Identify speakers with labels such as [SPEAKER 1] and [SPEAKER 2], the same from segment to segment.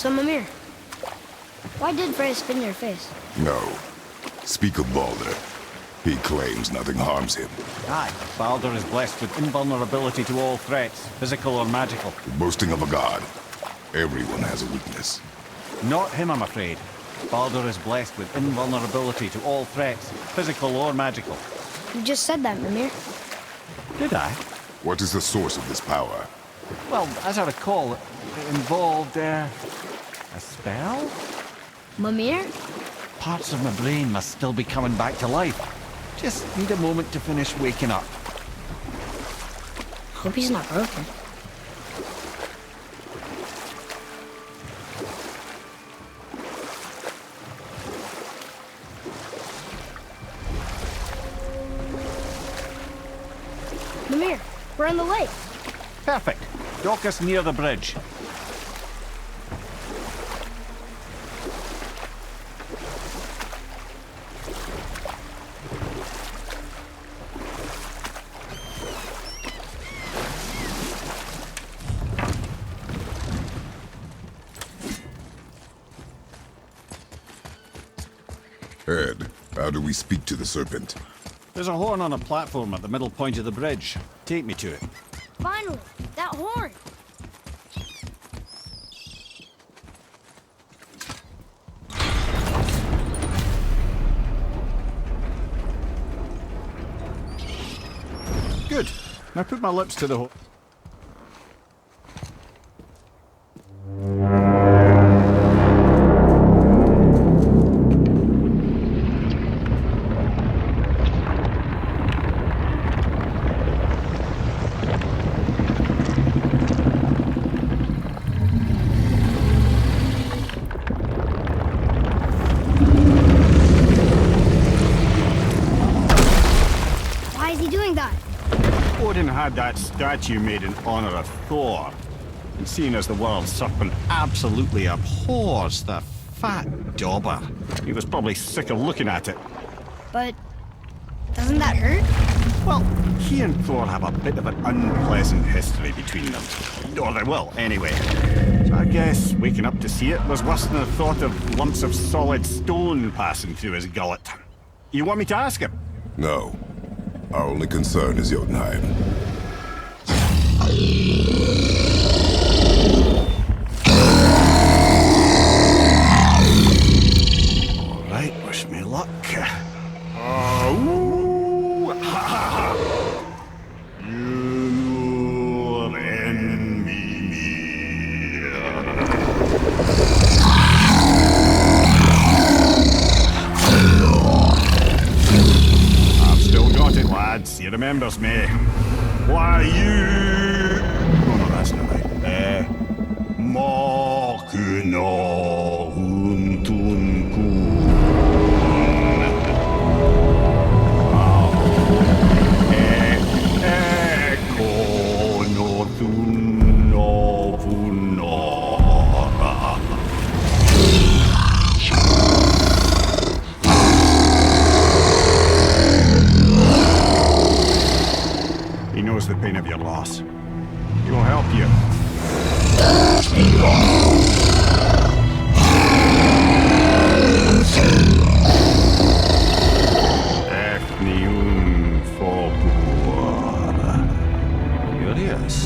[SPEAKER 1] So, Mimir, why did Freya spit in your face?
[SPEAKER 2] No. Speak of Baldur. He claims nothing harms him.
[SPEAKER 3] Aye, Baldur is blessed with invulnerability to all threats, physical or magical.
[SPEAKER 2] The boasting of a god. Everyone has a weakness.
[SPEAKER 3] Not him, I'm afraid. Baldur is blessed with invulnerability to all threats, physical or magical.
[SPEAKER 1] You just said that, Mimir.
[SPEAKER 3] Did I?
[SPEAKER 2] What is the source of this power?
[SPEAKER 3] Well, as I recall, it involved, a spell?
[SPEAKER 1] Mimir?
[SPEAKER 3] Parts of my brain must still be coming back to life. Just need a moment to finish waking up.
[SPEAKER 1] Hope he's not broken. Mimir, we're in the lake.
[SPEAKER 3] Perfect. Dock us near the bridge.
[SPEAKER 2] Ed, how do we speak to the serpent?
[SPEAKER 3] There's a horn on a platform at the middle point of the bridge. Take me to it.
[SPEAKER 1] Finally, that horn.
[SPEAKER 3] Good. Now put my lips to the horn.
[SPEAKER 1] Why is he doing that?
[SPEAKER 4] Odin had that statue made in honor of Thor. And seeing as the world serpent absolutely abhors the fat dauber, he was probably sick of looking at it.
[SPEAKER 1] But doesn't that hurt?
[SPEAKER 4] Well, he and Thor have a bit of an unpleasant history between them. Or they will, anyway. So I guess waking up to see it was worse than the thought of lumps of solid stone passing through his gullet. You want me to ask him?
[SPEAKER 2] No. Our only concern is Jotunheim.
[SPEAKER 4] All right, wish me luck. Ooh, ha, ha, ha. Your enemy. I've still got it, lads. He remembers me. Why, you... Oh, no, that's not right. Makuna Huntunkun. He knows the pain of your loss. He will help you. Efniun Fobur. Curious.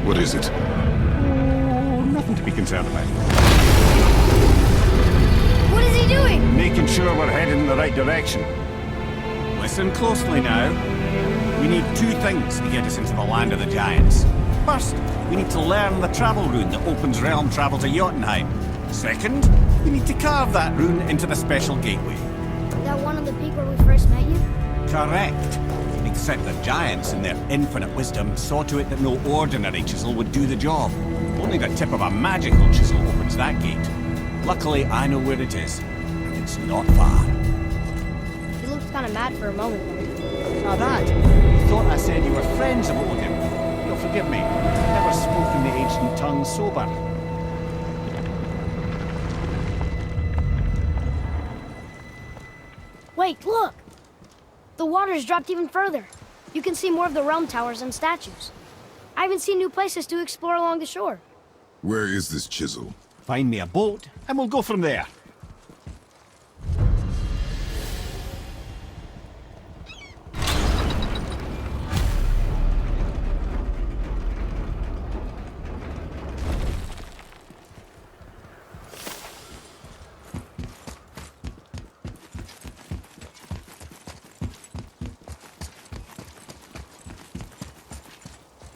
[SPEAKER 2] What is it?
[SPEAKER 4] Oh, nothing to be concerned about.
[SPEAKER 1] What is he doing?
[SPEAKER 4] Making sure we're heading in the right direction. Listen closely now. We need two things to get us into the land of the giants. First, we need to learn the travel rune that opens realm travel to Jotunheim. Second, we need to carve that rune into the special gateway.
[SPEAKER 1] That one on the peak where we first met you?
[SPEAKER 4] Correct. Except the giants, in their infinite wisdom, saw to it that no ordinary chisel would do the job. Only the tip of a magical chisel opens that gate. Luckily, I know where it is, and it's not far.
[SPEAKER 1] He looked kind of mad for a moment there.
[SPEAKER 4] Now that, you thought I said you were friends of Odin. You'll forgive me. I've never spoken the ancient tongue sober.
[SPEAKER 1] Wait, look! The water's dropped even further. You can see more of the realm towers and statues. I even see new places to explore along the shore.
[SPEAKER 2] Where is this chisel?
[SPEAKER 4] Find me a boat, and we'll go from there.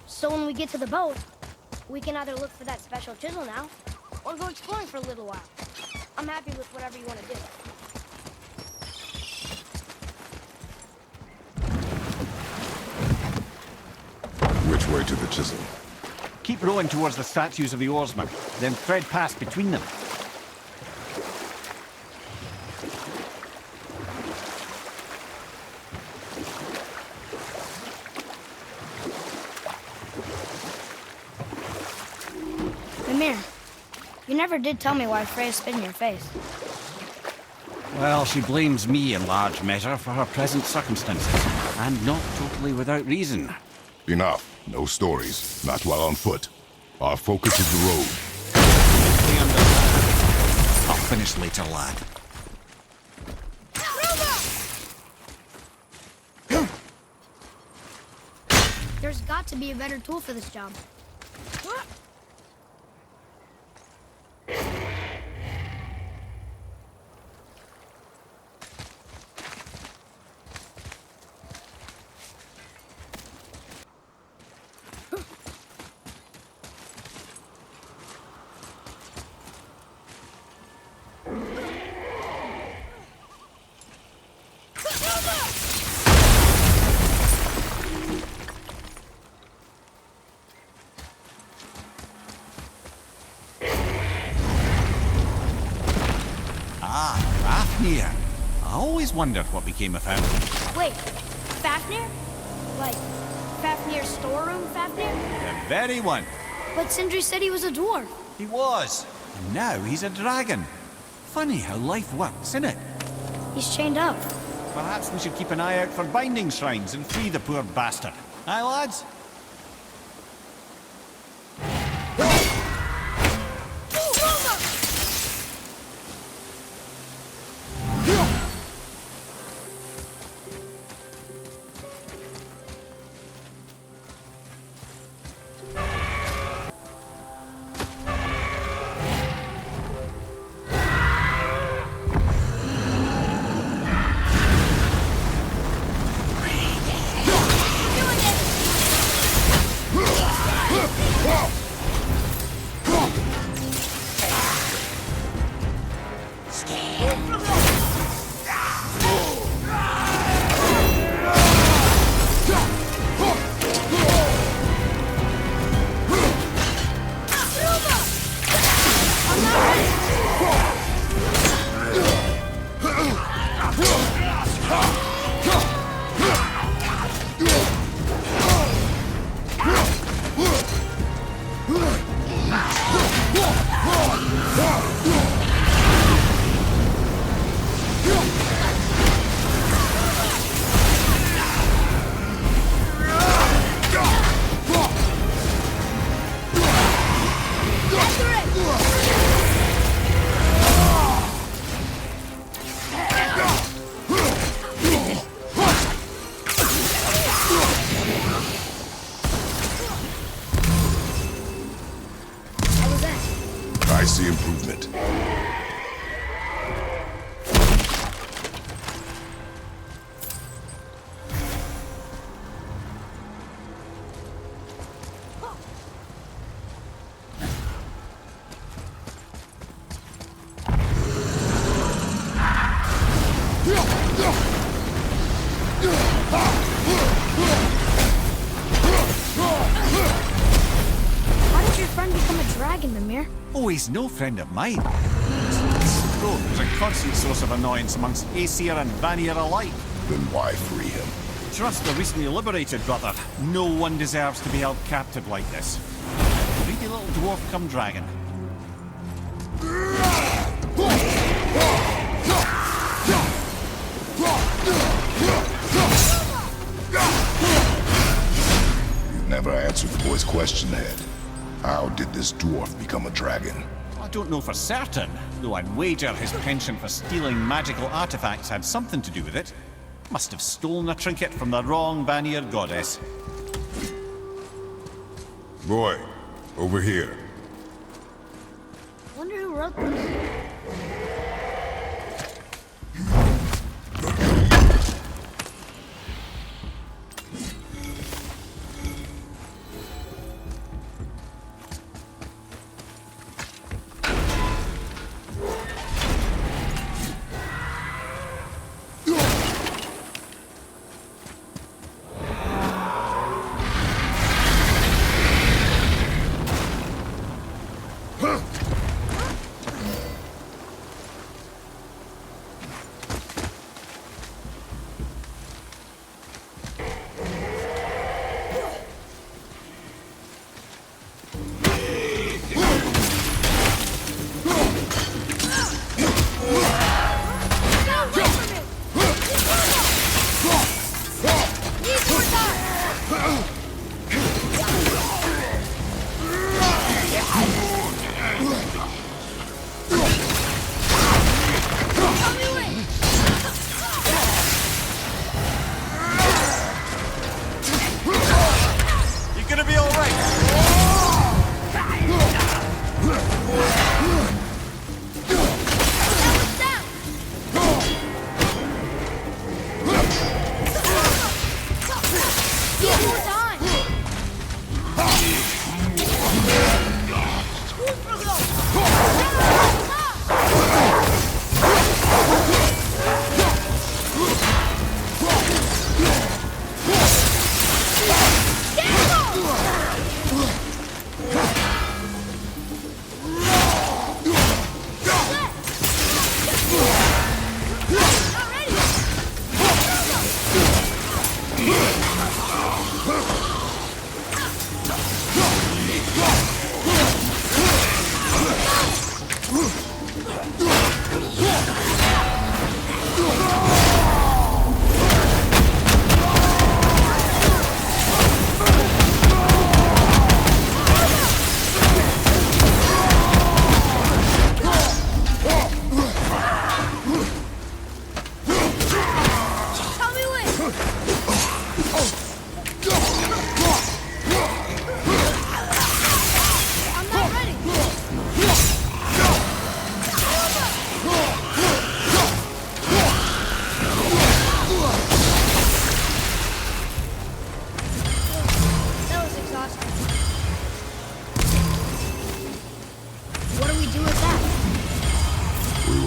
[SPEAKER 1] So when we get to the boat, we can either look for that special chisel now, or go exploring for a little while. I'm happy with whatever you want to do.
[SPEAKER 2] Which way to the chisel?
[SPEAKER 3] Keep rowing towards the statues of the oarsmen, then thread past between them.
[SPEAKER 1] Mimir, you never did tell me why Freya spit in your face.
[SPEAKER 4] Well, she blames me in large measure for her present circumstances, and not totally without reason.
[SPEAKER 2] Enough. No stories. Not while on foot. Our focus is the road.
[SPEAKER 4] They understand. I'll finish later, lad.
[SPEAKER 1] There's got to be a better tool for this job.
[SPEAKER 4] Fafnir. I always wondered what became of him.
[SPEAKER 1] Wait, Fafnir? Like, Fafnir's storeroom Fafnir?
[SPEAKER 4] The very one.
[SPEAKER 1] But Sindri said he was a dwarf.
[SPEAKER 4] He was. And now he's a dragon. Funny how life works, isn't it?
[SPEAKER 1] He's chained up.
[SPEAKER 4] Perhaps we should keep an eye out for binding shrines and free the poor bastard. Aye, lads?
[SPEAKER 2] I see improvement.
[SPEAKER 1] How did your friend become a dragon, Mimir?
[SPEAKER 4] Oh, he's no friend of mine. Oh, he's a constant source of annoyance amongst Aesir and Vanir alike.
[SPEAKER 2] Then why free him?
[SPEAKER 4] Trust the recently liberated, brother. No one deserves to be held captive like this. Greedy little dwarf come dragon.
[SPEAKER 2] You never answered the boy's question, Head. How did this dwarf become a dragon?
[SPEAKER 4] A don't know for certain, though I'd wager his penchant for stealing magical artifacts had something to do with it. Must have stolen a trinket from the wrong Vanir goddess.
[SPEAKER 2] Boy, over here.
[SPEAKER 1] Wonder who wrote this.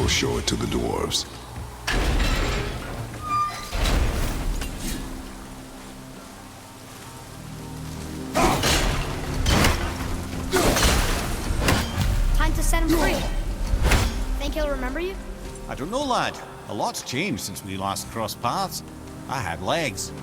[SPEAKER 2] Show it to the dwarves.
[SPEAKER 1] Time to set him free. Think he'll remember you?
[SPEAKER 4] I don't know, lad. A lot's changed since we last crossed paths. I had legs.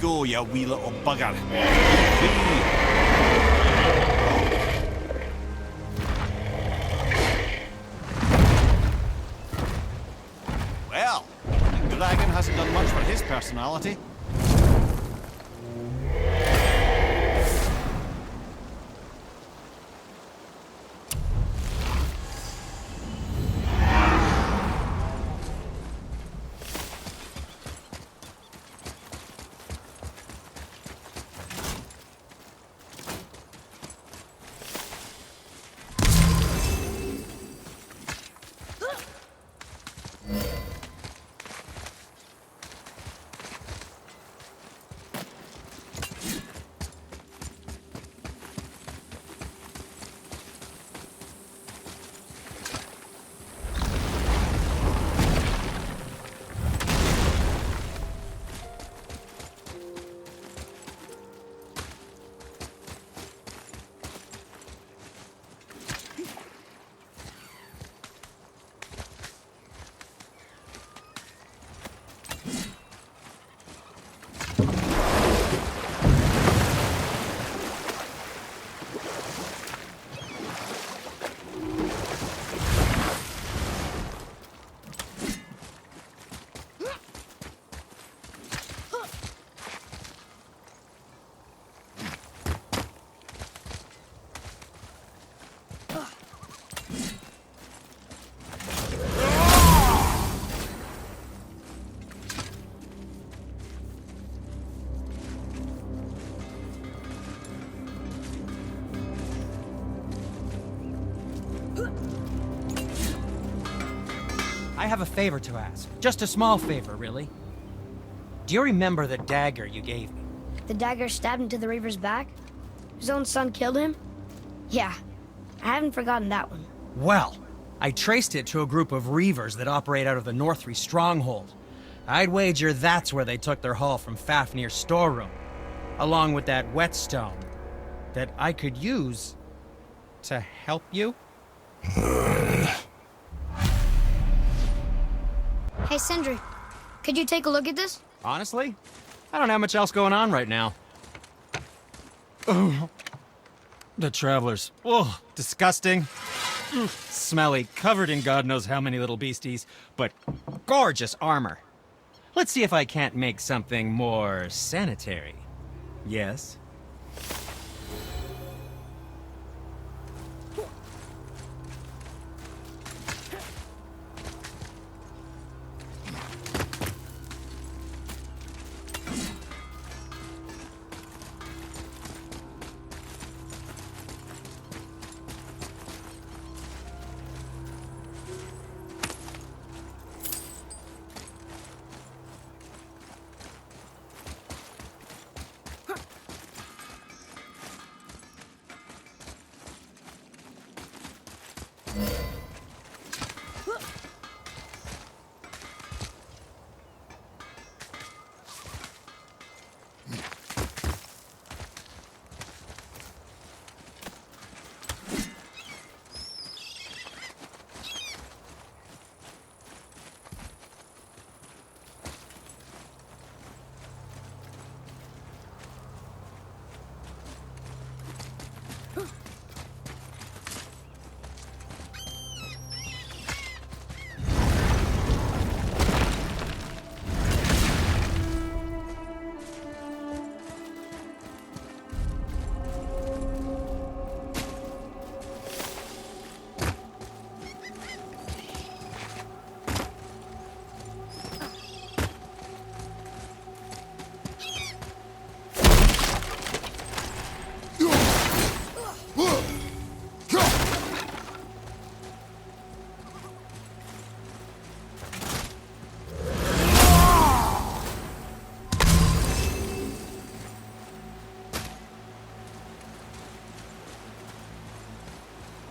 [SPEAKER 4] go, you wee little bugger. Free. Well, the dragon hasn't done much for his personality.
[SPEAKER 5] I have a favor to ask. Just a small favor, really. Do you remember the dagger you gave me?
[SPEAKER 1] The dagger stabbed into the Reaver's back? His own son killed him? Yeah, I haven't forgotten that one.
[SPEAKER 5] Well, I traced it to a group of Reavers that operate out of the Northree stronghold. I'd wager that's where they took their haul from Fafnir's storeroom, along with that whetstone that I could use to help you.
[SPEAKER 1] Hey, Sindri, could you take a look at this?
[SPEAKER 5] Honestly, I don't have much else going on right now. Oh, the travelers. Oh, disgusting. Smelly, covered in God knows how many little beasties, but gorgeous armor. Let's see if I can't make something more sanitary. Yes?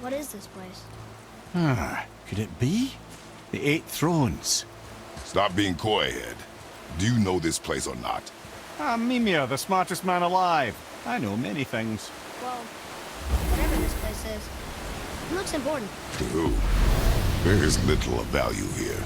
[SPEAKER 1] What is this place?
[SPEAKER 3] Could it be? The Eight Thrones.
[SPEAKER 2] Stop being coy-head. Do you know this place or not?
[SPEAKER 3] Mimir, the smartest man alive. I know many things.
[SPEAKER 1] Well, whatever this place is, it looks important.
[SPEAKER 2] To who? There is little of value here.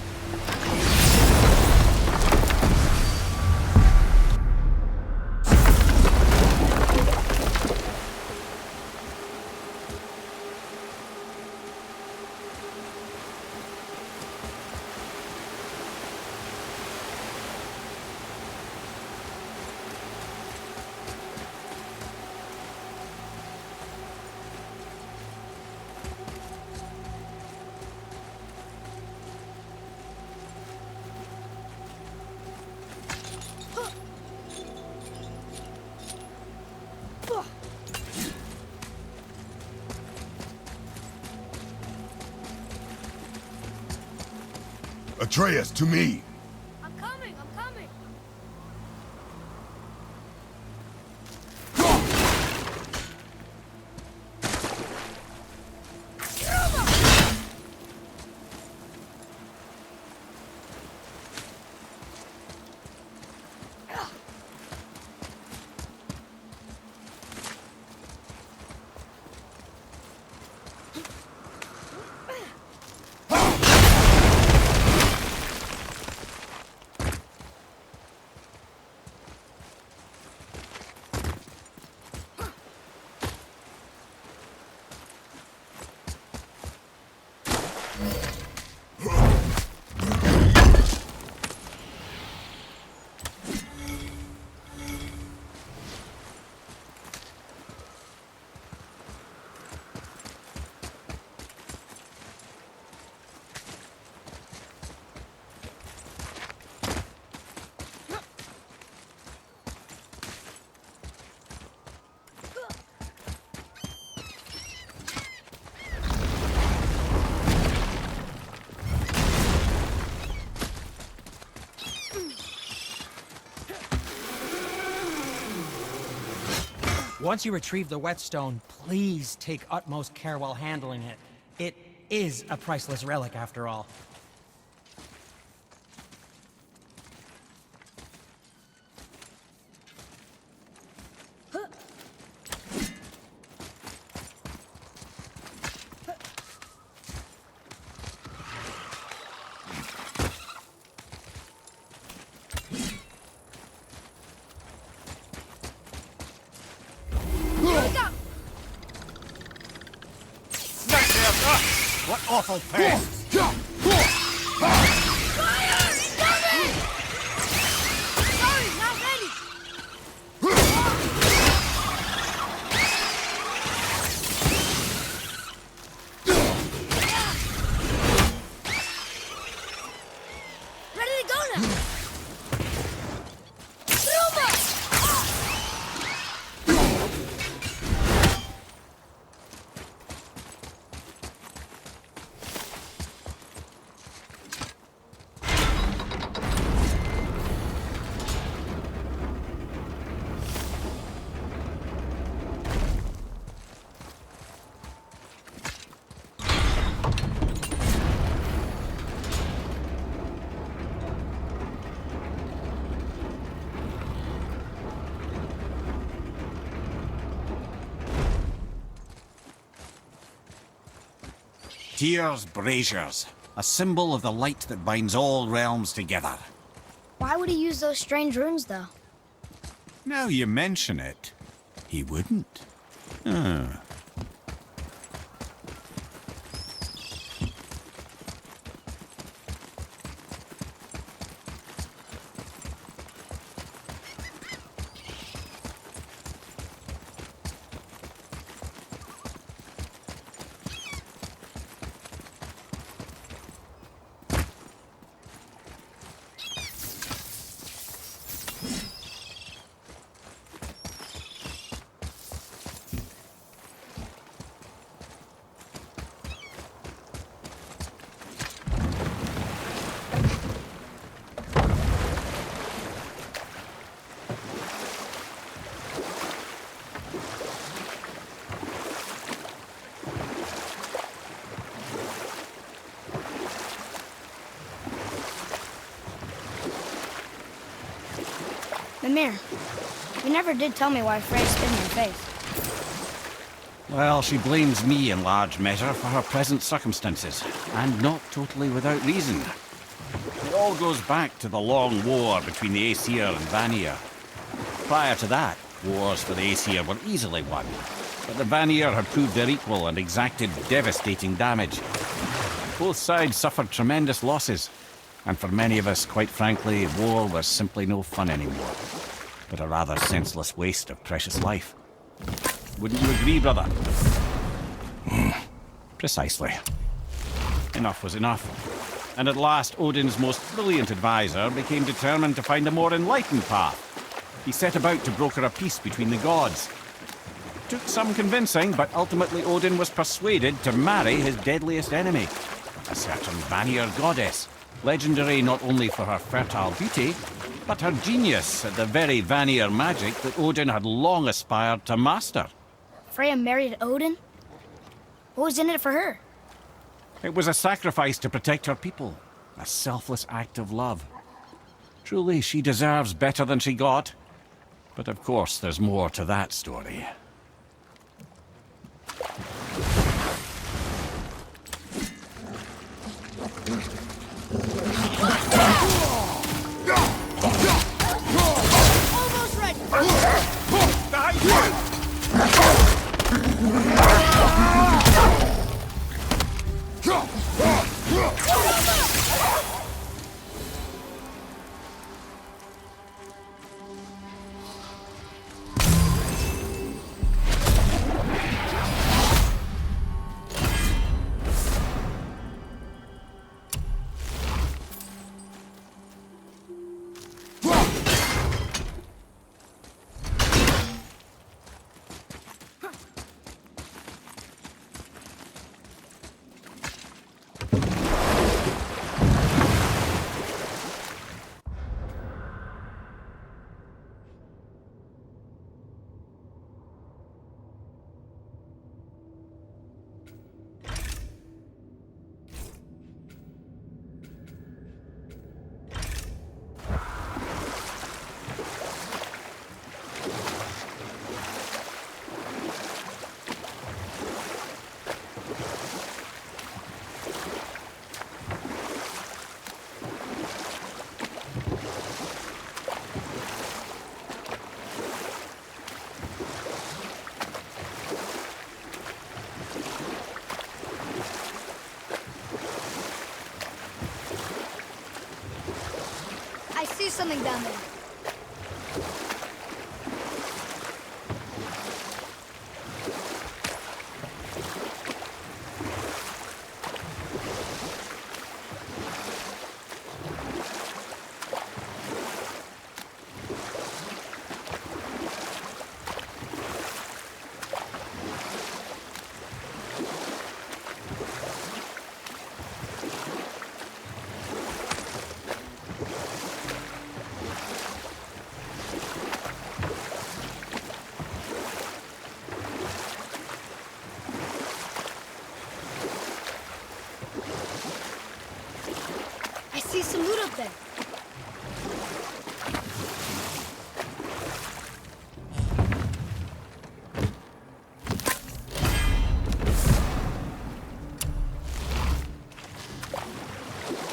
[SPEAKER 2] Atreus, to me!
[SPEAKER 1] I'm coming, I'm coming.
[SPEAKER 5] Once you retrieve the whetstone, please take utmost care while handling it. It is a priceless relic, after all.
[SPEAKER 4] What awful pests!
[SPEAKER 1] Sorry, not ready. Ready to go now.
[SPEAKER 4] Tyr's braziers, a symbol of the light that binds all realms together.
[SPEAKER 1] Why would he use those strange runes, though?
[SPEAKER 4] Now you mention it, he wouldn't.
[SPEAKER 1] Mimir, you never did tell me why Frey spit in your face.
[SPEAKER 4] Well, she blames me in large measure for her present circumstances, and not totally without reason. It all goes back to the long war between the Aesir and Vanir. Prior to that, wars for the Aesir were easily won, but the Vanir had proved their equal and exacted devastating damage. Both sides suffered tremendous losses, and for many of us, quite frankly, war was simply no fun anymore, but a rather senseless waste of precious life. Wouldn't you agree, brother? Precisely. Enough was enough. And at last, Odin's most brilliant advisor became determined to find a more enlightened path. He set about to broker a peace between the gods. It took some convincing, but ultimately Odin was persuaded to marry his deadliest enemy, a certain Vanir goddess.
[SPEAKER 3] Legendary not only for her fertile beauty, but her genius at the very Vanir magic that Odin had long aspired to master.
[SPEAKER 1] Freya married Odin? What was in it for her?
[SPEAKER 3] It was a sacrifice to protect her people, a selfless act of love. Truly, she deserves better than she got. But of course, there's more to that story.
[SPEAKER 1] Almost ready! I see something down there. I see some loot up there.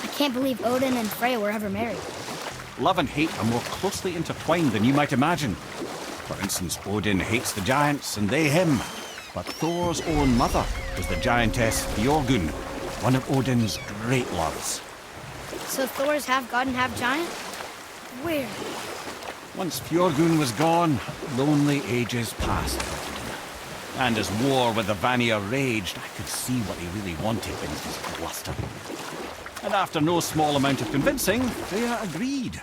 [SPEAKER 1] I can't believe Odin and Freya were ever married.
[SPEAKER 3] Love and hate are more closely intertwined than you might imagine. For instance, Odin hates the giants and they him. But Thor's own mother was the giantess Fjorgun, one of Odin's great loves.
[SPEAKER 1] So Thor's half god and half giant? Weird.
[SPEAKER 3] Once Fjorgun was gone, lonely ages passed for Odin. And as war with the Vanir raged, I could see what he really wanted beneath his bluster. And after no small amount of convincing, Freya agreed.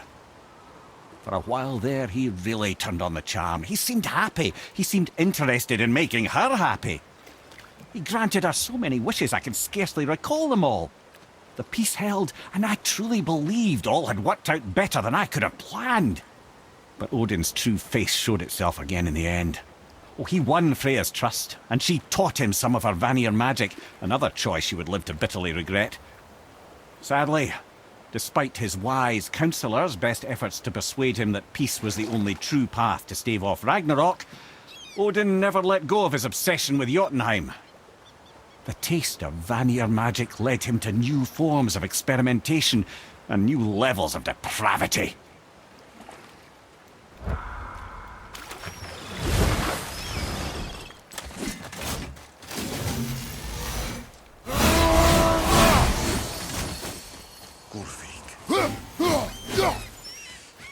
[SPEAKER 3] For a while there, he really turned on the charm. He seemed happy. He seemed interested in making her happy. He granted her so many wishes I can scarcely recall them all. The peace held, and I truly believed all had worked out better than I could have planned. But Odin's true face showed itself again in the end. Oh, he won Freya's trust, and she taught him some of her Vanir magic, another choice she would live to bitterly regret. Sadly, despite his wise counsellors' best efforts to persuade him that peace was the only true path to stave off Ragnarok, Odin never let go of his obsession with Jotunheim. The taste of Vanir magic led him to new forms of experimentation and new levels of depravity.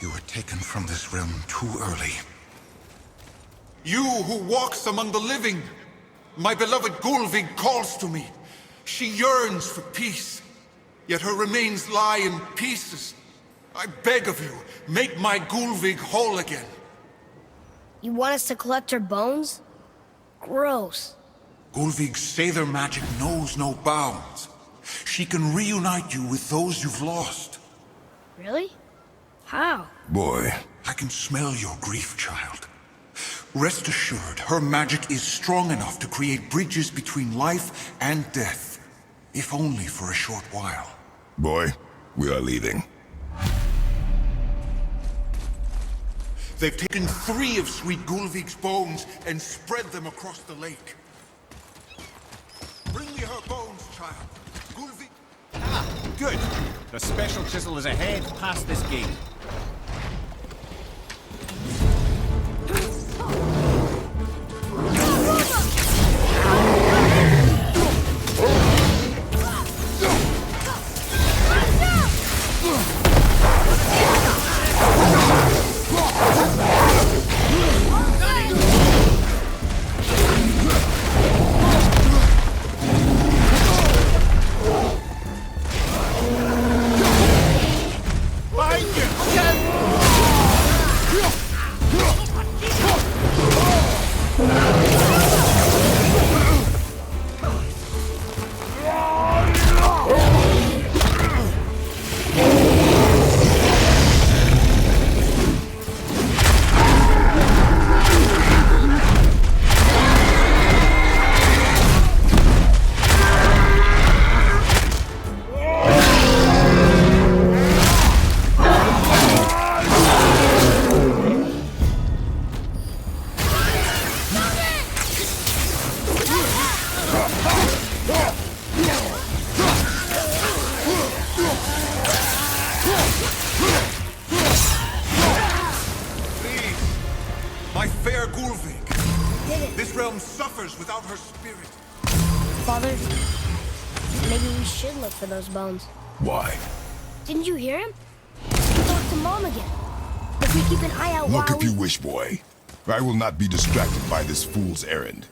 [SPEAKER 6] You were taken from this realm too early.
[SPEAKER 7] You who walks among the living, my beloved Gulvig calls to me. She yearns for peace, yet her remains lie in pieces. I beg of you, make my Gulvig whole again.
[SPEAKER 1] You want us to collect her bones? Gross.
[SPEAKER 7] Gulvig's Sather magic knows no bounds. She can reunite you with those you've lost.
[SPEAKER 1] Really? How?
[SPEAKER 2] Boy,
[SPEAKER 7] I can smell your grief, child. Rest assured, her magic is strong enough to create bridges between life and death, if only for a short while.
[SPEAKER 2] boy, we are leaving.
[SPEAKER 7] They've taken 3 of Sweet Gulvig's bones and spread them across the lake. Bring me her bones, child. Gulvig...
[SPEAKER 4] Good. The special chisel is ahead past this gate.
[SPEAKER 7] My fair Gulvig.
[SPEAKER 1] Did it?
[SPEAKER 7] This realm suffers without her spirit.
[SPEAKER 1] Father, maybe we should look for those bones.
[SPEAKER 2] Why?
[SPEAKER 1] Didn't you hear him? He talked to Mom again. If we keep an eye out
[SPEAKER 2] Look
[SPEAKER 1] while
[SPEAKER 2] if you wish, boy. I will not be distracted by this fool's errand.